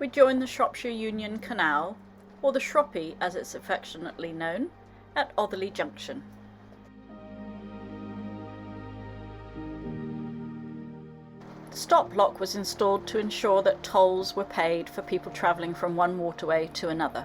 we join the Shropshire Union Canal, or the Shroppie as it's affectionately known, at Autherley Junction. The stop lock was installed to ensure that tolls were paid for people travelling from one waterway to another.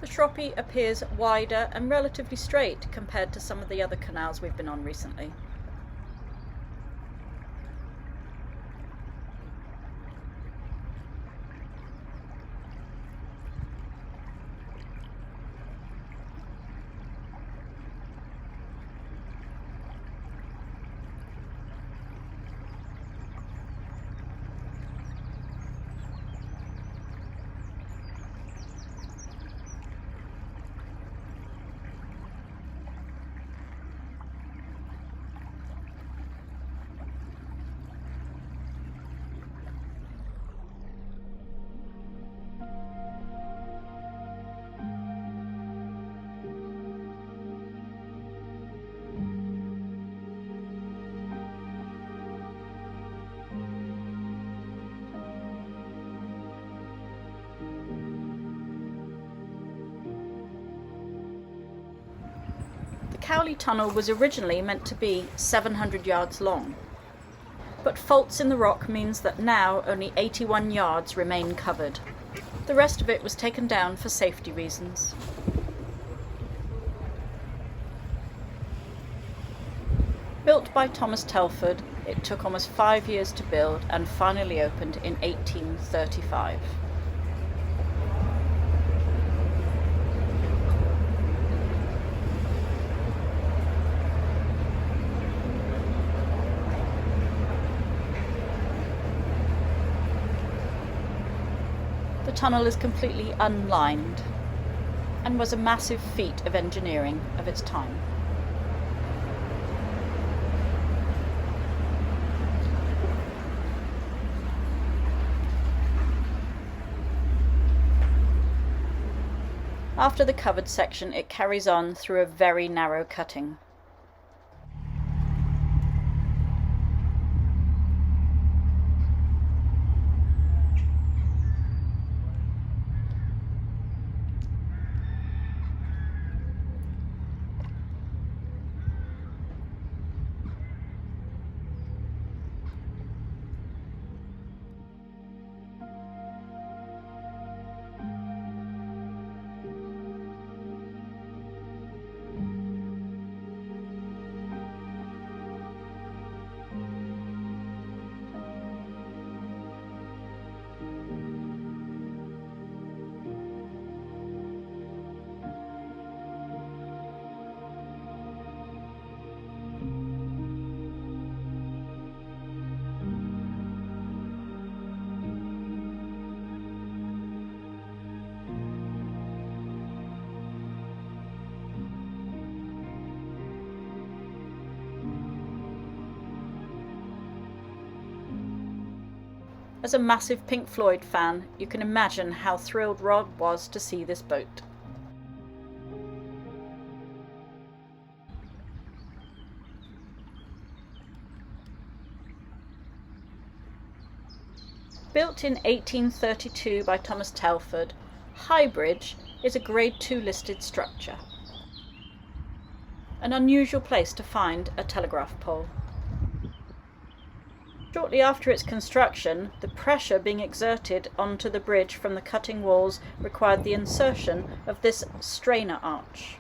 The Shroppie appears wider and relatively straight compared to some of the other canals we've been on recently. Cowley Tunnel was originally meant to be 700 yards long, but faults in the rock means that now only 81 yards remain covered. The rest of it was taken down for safety reasons. Built by Thomas Telford, it took almost 5 years to build and finally opened in 1835. The tunnel is completely unlined and was a massive feat of engineering of its time. After the covered section, it carries on through a very narrow cutting. As a massive Pink Floyd fan, you can imagine how thrilled Rob was to see this boat. Built in 1832 by Thomas Telford, High Bridge is a Grade 2 listed structure. An unusual place to find a telegraph pole. Shortly after its construction, the pressure being exerted onto the bridge from the cutting walls required the insertion of this strainer arch.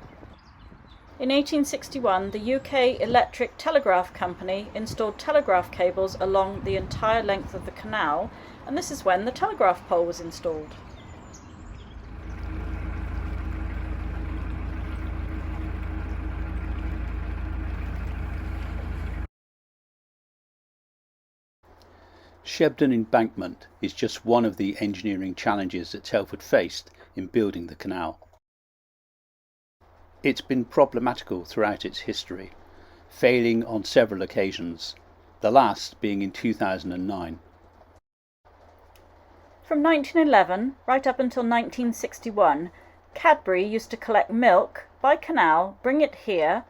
In 1861, the UK Electric Telegraph Company installed telegraph cables along the entire length of the canal, and this is when the telegraph pole was installed. Shebden Embankment is just one of the engineering challenges that Telford faced in building the canal. It's been problematical throughout its history, failing on several occasions, the last being in 2009. From 1911 right up until 1961, Cadbury used to collect milk by canal, bring it here,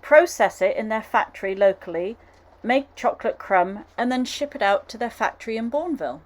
process it in their factory locally, make chocolate crumb, and then ship it out to their factory in Bourneville.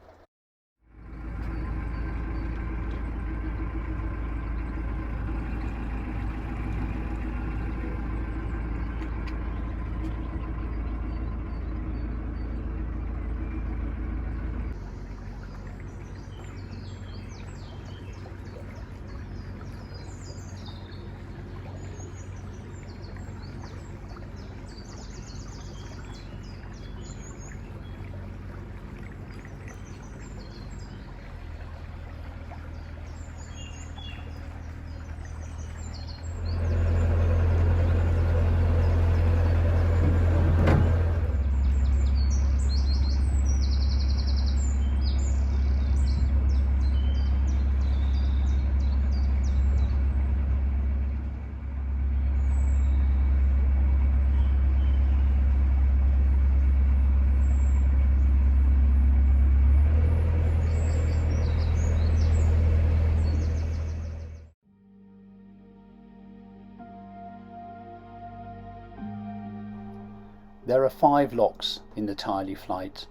There are 5 locks in the Autherley flight,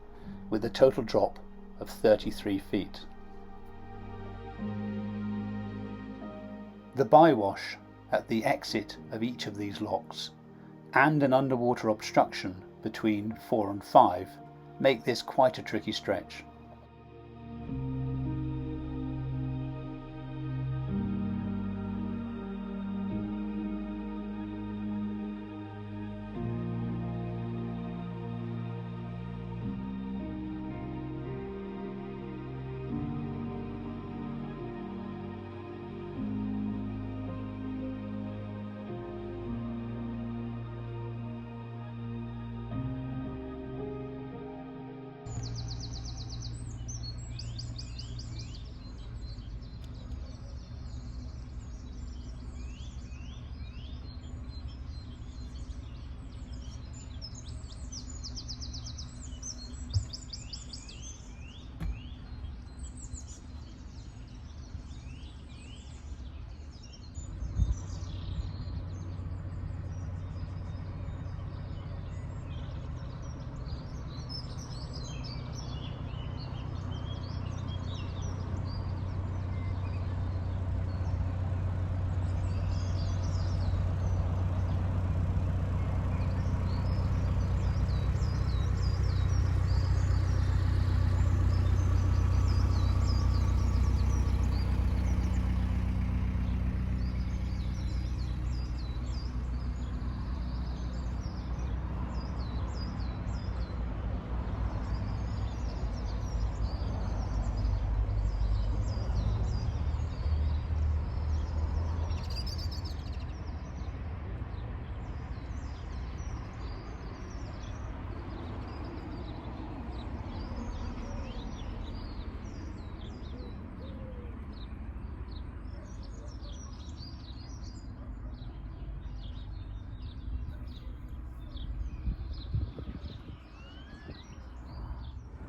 with a total drop of 33 feet. The bywash at the exit of each of these locks and an underwater obstruction between 4 and 5 make this quite a tricky stretch.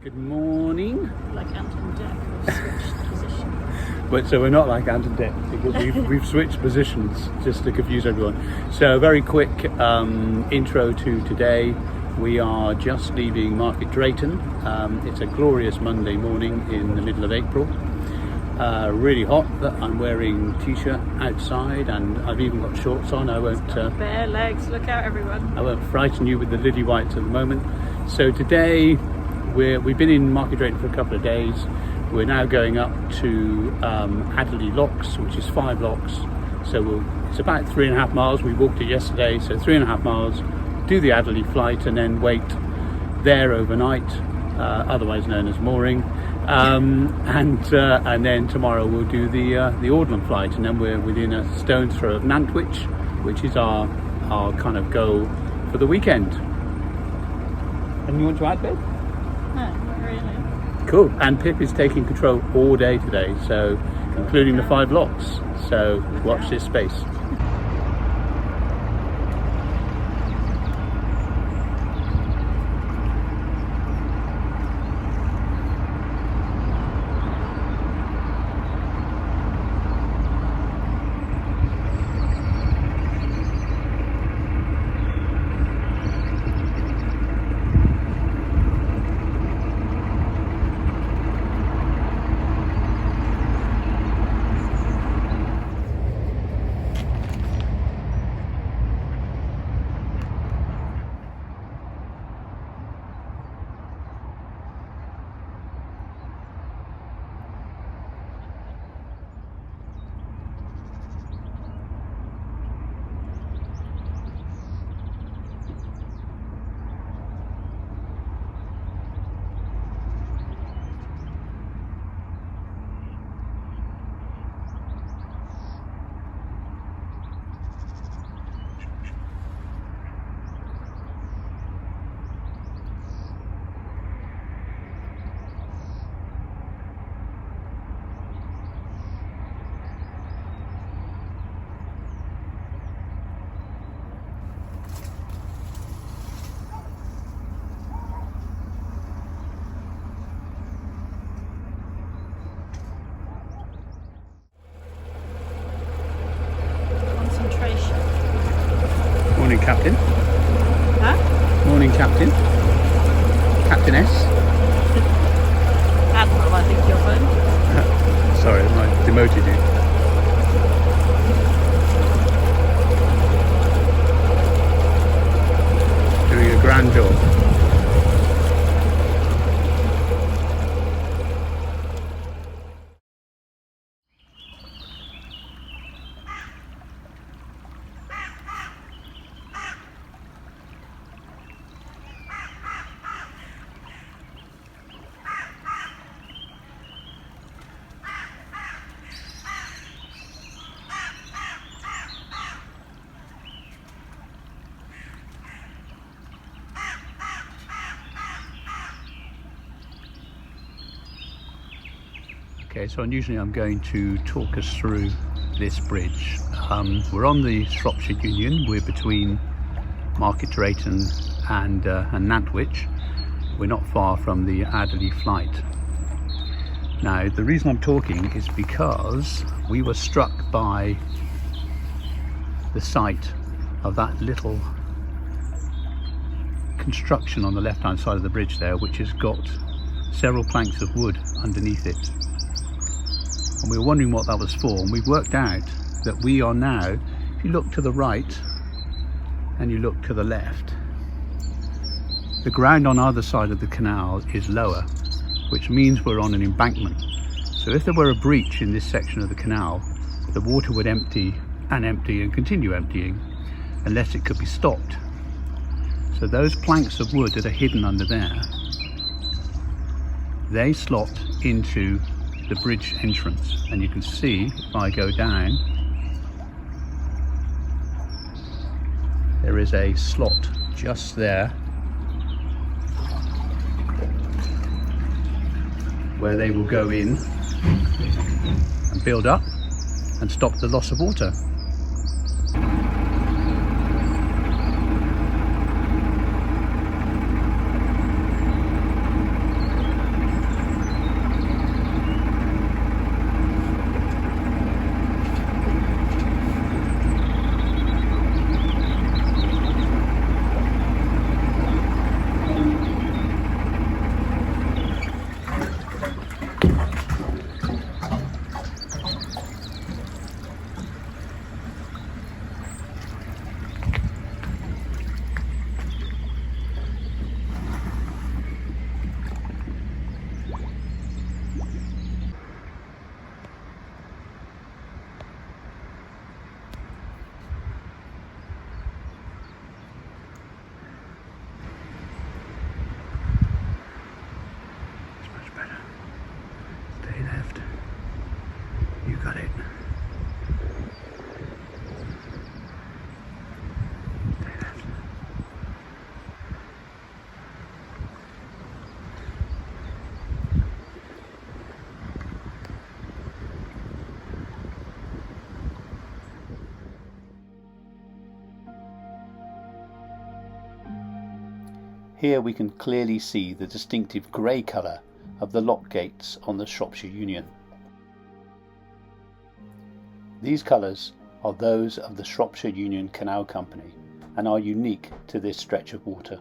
Good morning. Like Ant and Dec, we've switched positions. But so we're not like Ant and Dec because we've switched positions just to confuse everyone. So very quick intro to today. We are just leaving Market Drayton. It's a glorious Monday morning in the middle of April. Really hot, but I'm wearing a t-shirt outside and I've even got shorts on. I won't bare legs, look out everyone. I won't frighten you with the lily whites at the moment. So today we've been in Market Drayton for a couple of days. We're now going up to Autherley locks, which is 5 locks. So it's about 3.5 miles. We walked it yesterday, so 3.5 miles. Do the Autherley flight and then wait there overnight, otherwise known as mooring. And then tomorrow we'll do the Autherley flight, and then we're within a stone's throw of Nantwich, which is our kind of goal for the weekend. And you want to add, Pip? No, not really. Cool. And Pip is taking control all day today, so including the 5 locks. So watch this space. Morning, Captain. Huh? Morning, Captain. Captainess. Admiral, I think you're phone. Sorry, I demoted you. Doing a grand job. Okay, so unusually I'm going to talk us through this bridge. We're on the Shropshire Union. We're between Market Drayton and Nantwich. We're not far from the Autherley flight. Now, the reason I'm talking is because we were struck by the sight of that little construction on the left-hand side of the bridge there, which has got several planks of wood underneath it. And we were wondering what that was for, and we've worked out that we are now, if you look to the right and you look to the left, the ground on either side of the canal is lower, which means we're on an embankment. So if there were a breach in this section of the canal, the water would empty and continue emptying unless it could be stopped. So those planks of wood that are hidden under there, they slot into the bridge entrance, and you can see if I go down, there is a slot just there where they will go in and build up and stop the loss of water. got it. Here we can clearly see the distinctive grey colour of the lock gates on the Shropshire Union. These colours are those of the Shropshire Union Canal Company and are unique to this stretch of water.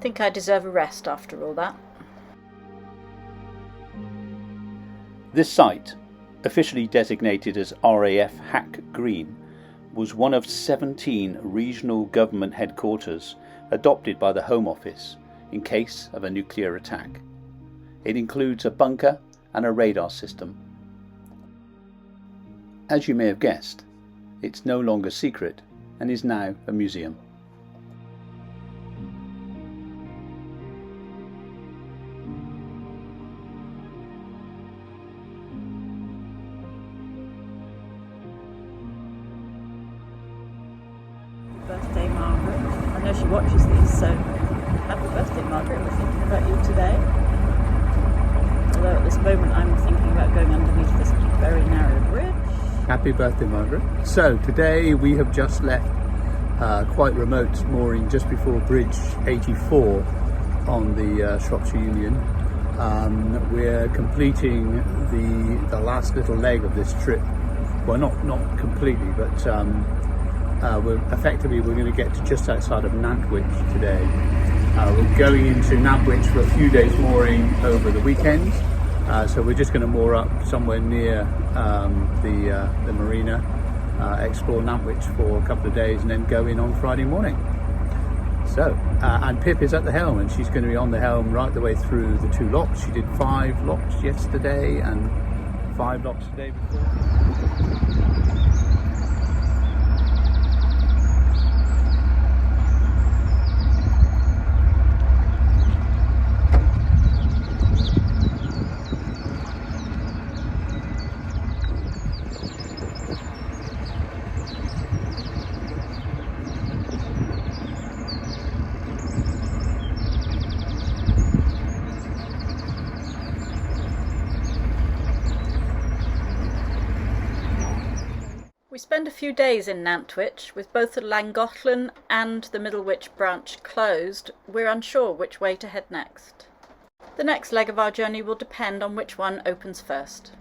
Think I deserve a rest after all that. This site, officially designated as RAF Hack Green, was one of 17 regional government headquarters adopted by the Home Office in case of a nuclear attack. It includes a bunker and a radar system. As you may have guessed, it's no longer secret and is now a museum. Birthday, Margaret. I know she watches these, so happy birthday, Margaret. We're thinking about you today. Although at this moment I'm thinking about going underneath this very narrow bridge. Happy birthday, Margaret. So today we have just left quite remote mooring just before Bridge 84 on the Shropshire Union. We're completing the last little leg of this trip. Well, not completely, but we're going to get to just outside of Nantwich today. We're going into Nantwich for a few days mooring over the weekend, so we're just going to moor up somewhere near the marina, explore Nantwich for a couple of days and then go in on Friday morning. So, and Pip is at the helm and she's going to be on the helm right the way through the 2 locks. She did 5 locks yesterday and 5 locks the day before. We spend a few days in Nantwich. With both the Llangollen and the Middlewich branch closed, we're unsure which way to head next. The next leg of our journey will depend on which one opens first.